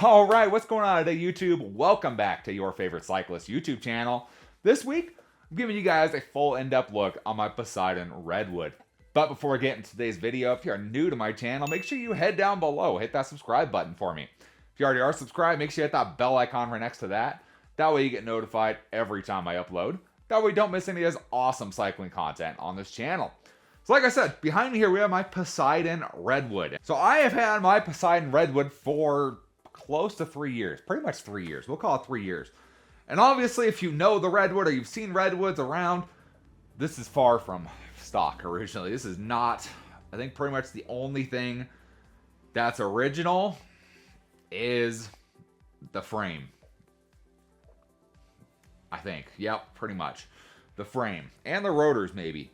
All right, what's going on today, YouTube? Welcome back to your favorite cyclist YouTube channel. This week, I'm giving you guys a full in-depth look on my Poseidon Redwood. But before I get into today's video, if you are new to my channel, make sure you head down below, hit that subscribe button for me. If you already are subscribed, make sure you hit that bell icon right next to that. That way you get notified every time I upload. That way you don't miss any of this awesome cycling content on this channel. So like I said, behind me here we have my Poseidon Redwood. So I have had my Poseidon Redwood for close to 3 years, pretty much 3 years. We'll call it 3 years. And obviously, if you know the Redwood or you've seen Redwoods around, this is far from stock originally. This is not, I think pretty much the only thing that's original is the frame. I think, yep, pretty much. The frame and the rotors maybe.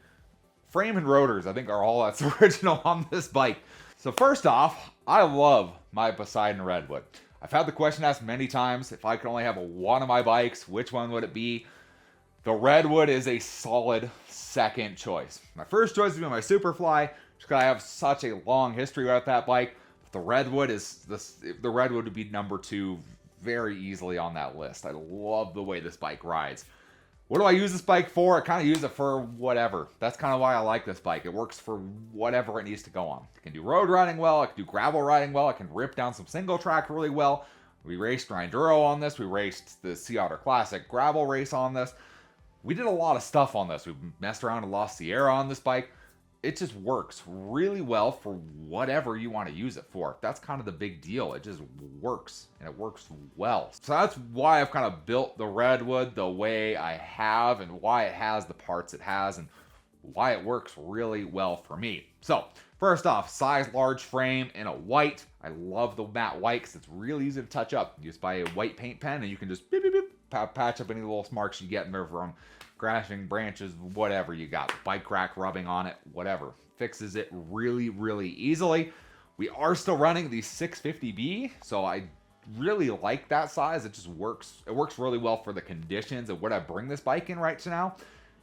Frame and rotors, I think, are all that's original on this bike. So first off, I love my Poseidon Redwood. I've had the question asked many times, if I could only have one of my bikes, which one would it be? The Redwood is a solid second choice. My first choice would be my Superfly, just because I have such a long history with that bike. But the Redwood would be number 2 very easily on that list. I love the way this bike rides. What do I use this bike for? I kind of use it for whatever. That's kind of why I like this bike. It works for whatever it needs to go on. It can do road riding well. It can do gravel riding well. It can rip down some single track really well. We raced Enduro on this. We raced the Sea Otter Classic gravel race on this. We did a lot of stuff on this. We messed around in La Sierra on this bike. It just works really well for whatever you want to use it for. That's kind of the big deal. It just works, and it works well. So that's why I've kind of built the Redwood the way I have, and why it has the parts it has, and why it works really well for me. So first off, size large frame in a white. I love the matte white because it's really easy to touch up. You just buy a white paint pen and you can just beep, beep, beep, patch up any little marks you get from crashing branches, whatever you got, bike rack rubbing on it, whatever. Fixes it really, really easily. We are still running the 650B, so I really like that size. It just works. It works really well for the conditions of what I bring this bike in right now.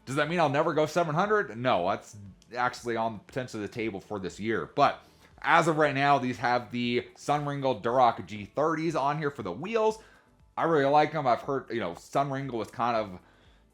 Does that mean I'll never go 700? No, that's actually on potentially the table for this year. But as of right now, these have the Sunringo Duroc G30s on here for the wheels. I really like them. I've heard, Sunringo was kind of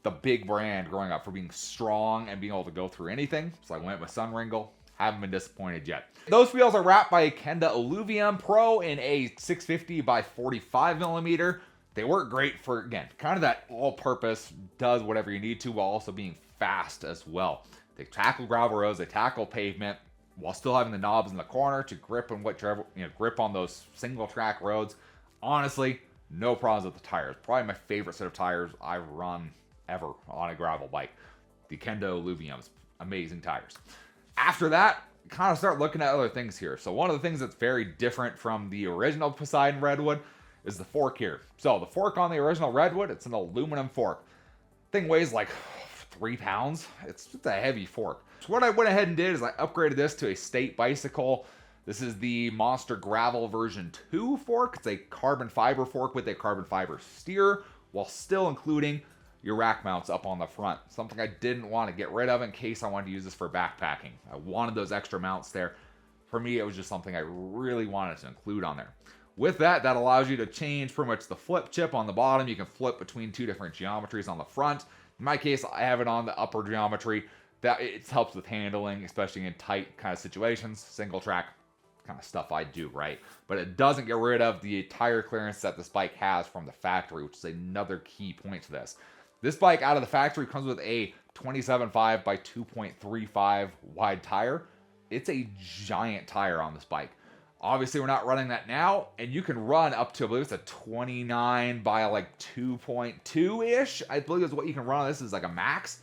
the big brand growing up for being strong and being able to go through anything. So I went with Sunringo. Haven't been disappointed yet. Those wheels are wrapped by a Kenda Illuvium Pro in a 650 by 45 millimeter. They work great for, again, kind of that all-purpose, does whatever you need to while also being fast as well. They tackle gravel roads, they tackle pavement while still having the knobs in the corner to grip on grip on those single track roads. Honestly, no problems with the tires. Probably my favorite set of tires I've run ever on a gravel bike. The Kenda Illuviums, amazing tires. After that, kind of start looking at other things here. So one of the things that's very different from the original Poseidon Redwood is the fork here. So the fork on the original Redwood, it's an aluminum fork. Thing weighs like 3 pounds. It's a heavy fork. So what I went ahead and did is I upgraded this to a State Bicycle. This is the Monster Gravel version 2 fork. It's a carbon fiber fork with a carbon fiber steer while still including your rack mounts up on the front. Something I didn't want to get rid of in case I wanted to use this for backpacking. I wanted those extra mounts there. For me, it was just something I really wanted to include on there. With that, that allows you to change pretty much the flip chip on the bottom. You can flip between 2 different geometries on the front. In my case, I have it on the upper geometry. That it helps with handling, especially in tight kind of situations, single track kind of stuff I do, right? But it doesn't get rid of the tire clearance that this bike has from the factory, which is another key point to this. This bike out of the factory comes with a 27.5 by 2.35 wide tire. It's a giant tire on this bike. Obviously, we're not running that now, and you can run up to, I believe it's a 29 by like 2.2-ish. I believe is what you can run. This is like a max.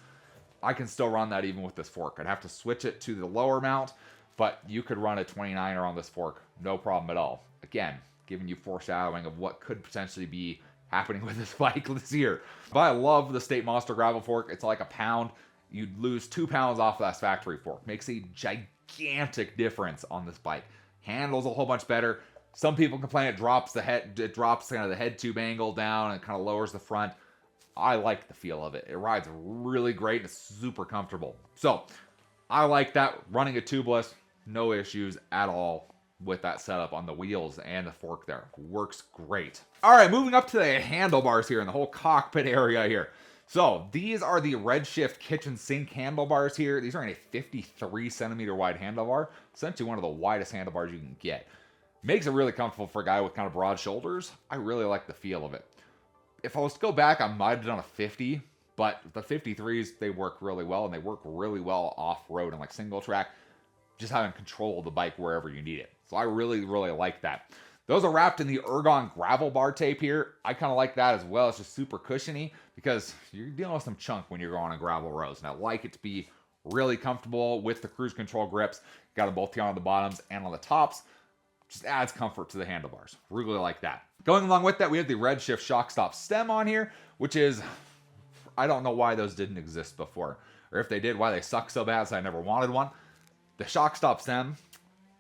I can still run that even with this fork. I'd have to switch it to the lower mount, but you could run a 29er on this fork. No problem at all. Again, giving you foreshadowing of what could potentially be happening with this bike this year. But I love the State Monster Gravel fork. It's like a pound. You'd lose 2 pounds off of that factory fork. Makes a gigantic difference on this bike. Handles a whole bunch better. Some people complain it drops the head, it drops kind of the head tube angle down and kind of lowers the front. I like the feel of it. It rides really great and it's super comfortable. So I like that. Running a tubeless, no issues at all with that setup on the wheels and the fork there. Works great. All right, moving up to the handlebars here and the whole cockpit area here. So these are the Redshift kitchen sink handlebars here. These are in a 53 centimeter wide handlebar, essentially one of the widest handlebars you can get. Makes it really comfortable for a guy with kind of broad shoulders. I really like the feel of it. If I was to go back, I might have done a 50, but the 53s, they work really well, and they work really well off-road and like single track, just having control of the bike wherever you need it. So I really, really like that. Those are wrapped in the Ergon gravel bar tape here. I kind of like that as well. It's just super cushiony because you're dealing with some chunk when you're going on gravel roads. And I like it to be really comfortable with the cruise control grips. Got them both here on the bottoms and on the tops. Just adds comfort to the handlebars. Really like that. Going along with that, we have the Redshift shock stop stem on here, which is, I don't know why those didn't exist before. Or if they did, why they suck so bad, so I never wanted one. The shock stop stem,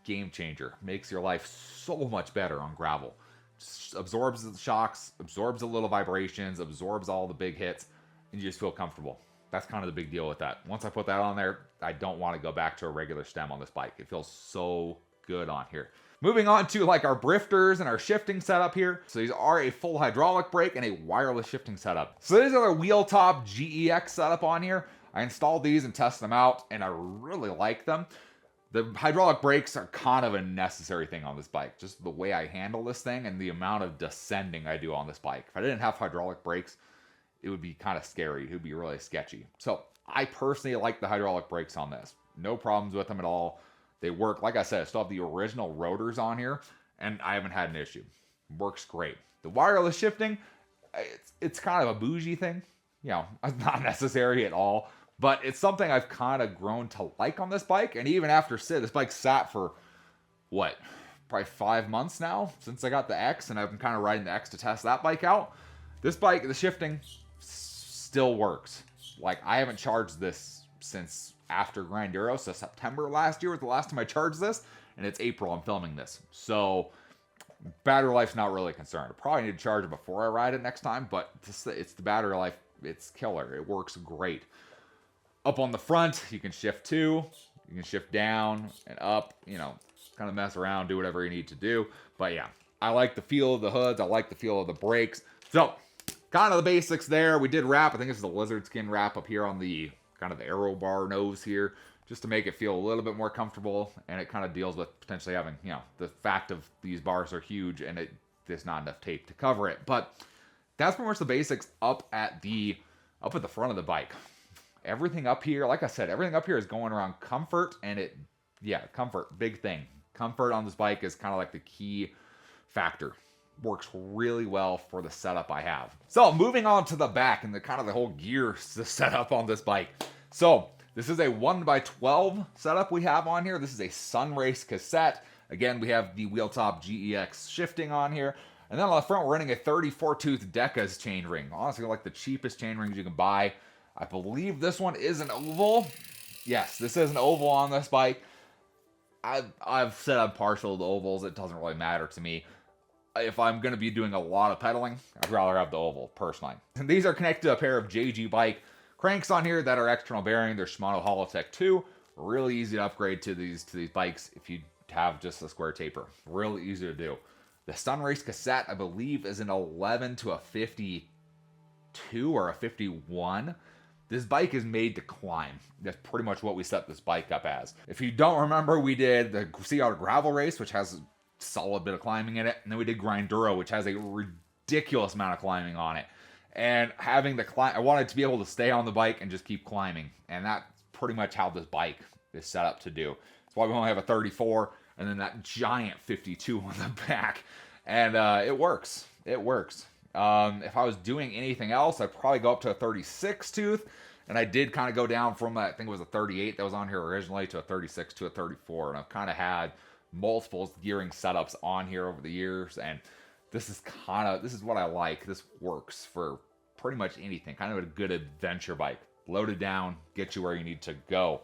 game changer. Makes your life so much better on gravel. Just absorbs the shocks, absorbs the little vibrations, absorbs all the big hits, and you just feel comfortable. That's kind of the big deal with that. Once I put that on there, I don't want to go back to a regular stem on this bike. It feels so good on here. Moving on to like our brifters and our shifting setup here. So these are a full hydraulic brake and a wireless shifting setup. So these are the wheel top GEX setup on here. I installed these and tested them out, and I really like them. The hydraulic brakes are kind of a necessary thing on this bike. Just the way I handle this thing and the amount of descending I do on this bike. If I didn't have hydraulic brakes, it would be kind of scary. It would be really sketchy. So I personally like the hydraulic brakes on this. No problems with them at all. They work. Like I said, I still have the original rotors on here, and I haven't had an issue. Works great. The wireless shifting, it's kind of a bougie thing. You know, it's not necessary at all. But it's something I've kind of grown to like on this bike. And even after this bike sat for, what, probably 5 months now since I got the X. And I've been kind of riding the X to test that bike out. This bike, the shifting, still works. Like, I haven't charged this since after Grand Euro. So September last year was the last time I charged this. And it's April, I'm filming this. So battery life's not really a concern. I probably need to charge it before I ride it next time. But it's the battery life, it's killer. It works great. Up on the front, you can shift too. You can shift down and up, you know, kind of mess around, do whatever you need to do. But yeah, I like the feel of the hoods. I like the feel of the brakes. So, kind of the basics there. We did wrap. I think this is the lizard skin wrap up here on the kind of the aero bar nose here, just to make it feel a little bit more comfortable. And it kind of deals with potentially having, you know, the fact of these bars are huge and there's not enough tape to cover it. But that's pretty much the basics up at the front of the bike. Everything up here, like I said, everything up here is going around comfort, and comfort, big thing. Comfort on this bike is kind of like the key factor. Works really well for the setup I have. So moving on to the back and the kind of the whole gear setup on this bike. So this is a 1x12 setup we have on here. This is a Sunrace cassette. Again, we have the wheel top GEX shifting on here. And then on the front, we're running a 34 tooth Decas chain ring. Honestly, like the cheapest chain rings you can buy. I believe this one is an oval. Yes, this is an oval on this bike. I've said I'm partial to ovals. It doesn't really matter to me. If I'm going to be doing a lot of pedaling, I'd rather have the oval, personally. And these are connected to a pair of JG Bike cranks on here that are external bearing. They're Shimano Holotech 2. Really easy to upgrade to these bikes if you have just a square taper. Really easy to do. The Sunrace cassette, I believe, is an 11 to a 52 or a 51. This bike is made to climb. That's pretty much what we set this bike up as. If you don't remember, we did the Sea Gravel Race, which has a solid bit of climbing in it. And then we did Grinduro, which has a ridiculous amount of climbing on it. And having the climb, I wanted to be able to stay on the bike and just keep climbing. And that's pretty much how this bike is set up to do. That's why we only have a 34 and then that giant 52 on the back. And it works. It works. If I was doing anything else, I'd probably go up to a 36 tooth. And I did kind of go down from, I think it was a 38 that was on here originally, to a 36 to a 34. And I've kind of had multiple gearing setups on here over the years. And this is what I like. This works for pretty much anything. Kind of a good adventure bike. Load it down, get you where you need to go.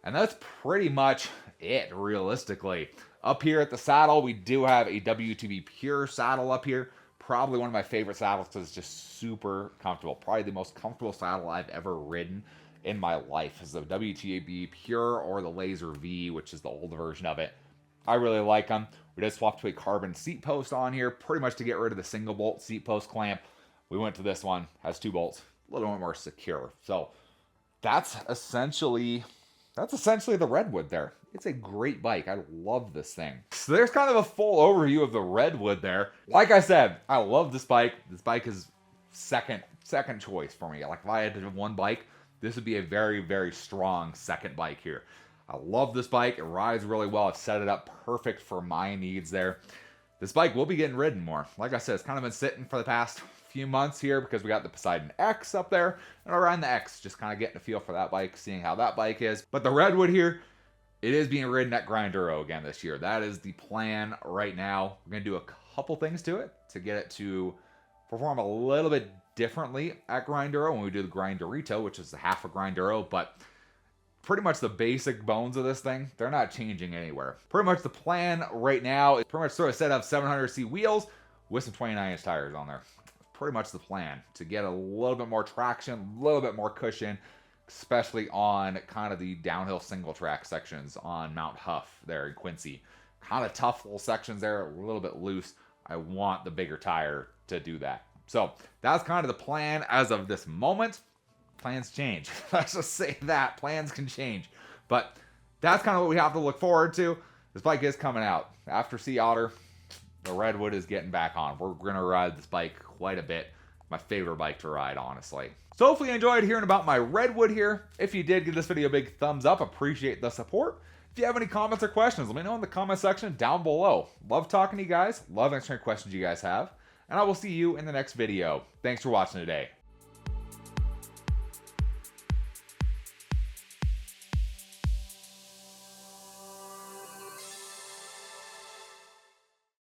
And that's pretty much it, realistically. Up here at the saddle, we do have a WTB Pure saddle up here. Probably one of my favorite saddles because it's just super comfortable. Probably the most comfortable saddle I've ever ridden in my life is the WTB Pure or the Laser V, which is the old version of it. I really like them. We did swap to a carbon seat post on here, pretty much to get rid of the single bolt seat post clamp. We went to this one, has 2 bolts, a little bit more secure. So that's essentially the Redwood there. It's a great bike. I love this thing. So there's kind of a full overview of the Redwood there. Like I said, I love this bike. This bike is second choice for me. Like if I had to have one bike, this would be a very, very strong second bike here. I love this bike. It rides really well. I've set it up perfect for my needs there. This bike will be getting ridden more. Like I said, it's kind of been sitting for the past few months here because we got the Poseidon X up there, and around the X, just kind of getting a feel for that bike, seeing how that bike is. But the Redwood here, it is being ridden at Grinduro again this year. That is the plan right now. We're going to do a couple things to it to get it to perform a little bit differently at Grinduro when we do the Grindorito, which is the half of Grinduro, but pretty much the basic bones of this thing, they're not changing anywhere. Pretty much the plan right now is pretty much sort of set up 700C wheels with some 29-inch tires on there. Pretty much the plan to get a little bit more traction, a little bit more cushion, especially on kind of the downhill single track sections on Mount Huff there in Quincy. Kind of tough little sections there, a little bit loose. I want the bigger tire to do that. So that's kind of the plan as of this moment. Plans change. Let's just say that. Plans can change. But that's kind of what we have to look forward to. This bike is coming out. After Sea Otter, the Redwood is getting back on. We're going to ride this bike quite a bit. My favorite bike to ride, honestly. So hopefully you enjoyed hearing about my Redwood here. If you did, give this video a big thumbs up. Appreciate the support. If you have any comments or questions, let me know in the comment section down below. Love talking to you guys. Love answering questions you guys have. And I will see you in the next video. Thanks for watching today.